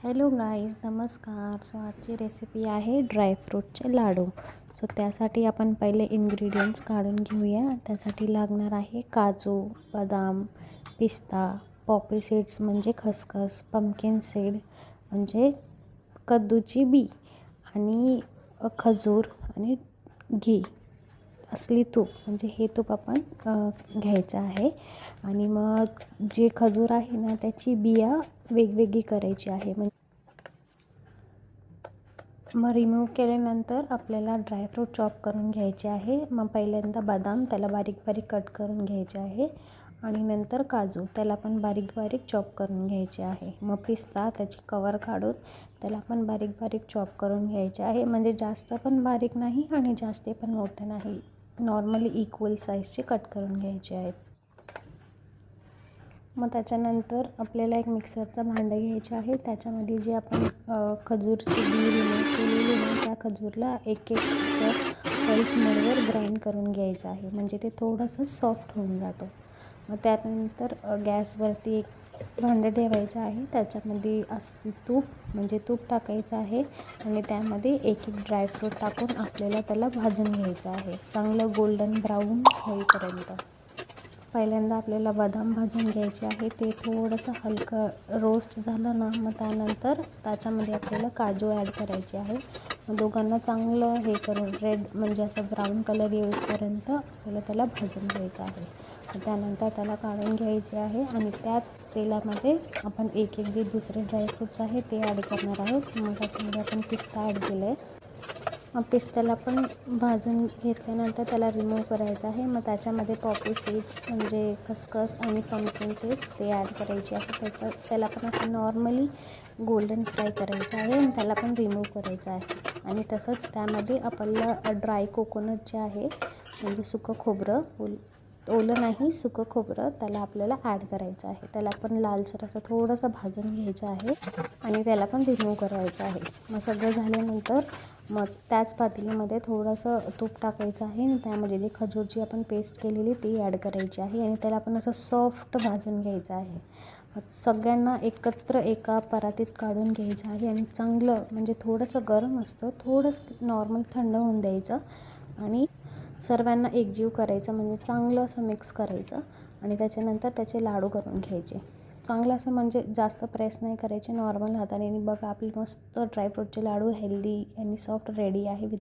Hello guys, नमस्कार. So आजची recipe आहे ड्रायफ्रूटचे लाडू. सो त्यासाठी आपण पहिले इन्ग्रेडियंट्स काढून घेऊया. त्यासाठी लागणार आहे काजू, बदाम, पिस्ता, पॉपी सीड्स म्हणजे खसखस, पंपकिन सीड म्हणजे कद्दूची बी आणि खजूर आणि घी असली तूप म्हणजे हे तूप आपण घ्यायचं आहे. आणि मग जे खजूर आहे ना त्याची बिया वेगवेगळी करायची आहे. मग रिमूव्ह केल्यानंतर आपल्याला ड्रायफ्रूट चॉप करून घ्यायचे आहे. मग पहिल्यांदा बदाम त्याला बारीक बारीक कट करून घ्यायचे आहे आणि नंतर काजू त्याला पण बारीक बारीक चॉप करून घ्यायचे आहे. मग पिस्ता त्याची कवर काढून त्याला पण बारीक बारीक चॉप करून घ्यायचे आहे. म्हणजे जास्त पण बारीक नाही आणि जास्त पण मोठं नाही, नॉर्मली इक्वल साईजचे कट करून घ्यायचे आहेत. मग त्याच्यानंतर आपल्याला एक मिक्सरचं भांडं घ्यायचं आहे. त्याच्यामध्ये जे आपण खजूरची बी रिमूव्ह केलेली आहे त्या खजूरला एक पल्समोडवर ग्राइंड करून घ्यायचं आहे, म्हणजे ते थोडंसं सॉफ्ट होऊन जातं. मग त्यानंतर गॅसवरती एक भांडं ठेवायचं आहे. त्याच्यामध्ये असं तूप म्हणजे तूप टाकायचं आहे आणि त्यामध्ये एक एक ड्रायफ्रूट टाकून आपल्याला त्याला भाजून घ्यायचं आहे, चांगलं गोल्डन ब्राऊन होईपर्यंत. पहिल्यांदा आपल्याला बदाम भाजून घ्यायचे आहे. ते थोडंसं हलकं रोस्ट झालं ना मग त्यानंतर त्याच्यामध्ये आपल्याला काजू ॲड करायचे आहे. मग दोघांना चांगलं हे करून रेड म्हणजे असं ब्राऊन कलर येईपर्यंत आपल्याला त्याला भाजून घ्यायचं आहे. त्यानंतर त्याला काढून घ्यायचे आहे आणि त्याच तेलामध्ये आपण एक एक जे दुसरे ड्रायफ्रूट्स आहे ते ॲड करणार आहोत. मग त्याच्यामध्ये आपण पिस्ता ॲड केलं आहे. मग पिस्त्याला पण भाजून घेतल्यानंतर त्याला रिमूव्ह करायचं आहे. मग त्याच्यामध्ये पॉपी सीड्स म्हणजे खसखस आणि पंपकिन सीड्स ते ॲड करायचे आहे. त्याला पण असं नॉर्मली गोल्डन फ्राय करायचं आहे आणि त्याला पण रिमूव्ह करायचं आहे. आणि तसंच त्यामध्ये आपल्याला ड्राय कोकोनट जे आहे म्हणजे सुकं खोबरं, ओलं नाही सुकं खोबरं, त्याला आपल्याला ॲड करायचं आहे. त्याला पण लालसर असं थोडंसं भाजून घ्यायचं आहे आणि त्याला पण रिमूव्ह करायचं आहे. मग सगळं झाल्यानंतर मग त्याच पातेलीमध्ये थोडंसं तूप टाकायचं आहे आणि त्यामध्ये जी खजूरची आपण पेस्ट केलेली ती ॲड करायची आहे आणि त्याला पण असं सॉफ्ट भाजून घ्यायचं आहे. मग सगळ्यांना एकत्र एका परातीत काढून घ्यायचं आहे आणि चांगलं म्हणजे थोडंसं गरम असतं, थोडंसं नॉर्मल थंड होऊन द्यायचं आणि सर्वांना एकजीव करायचं, म्हणजे चांगलं असं मिक्स करायचं आणि त्याच्यानंतर त्याचे लाडू करून घ्यायचे. चांगलं असं म्हणजे जास्त प्रेस नाही करायचे, नॉर्मल हाताने. आणि बघा आपले मस्त ड्रायफ्रूटचे लाडू हेल्दी आणि सॉफ्ट रेडी आहे.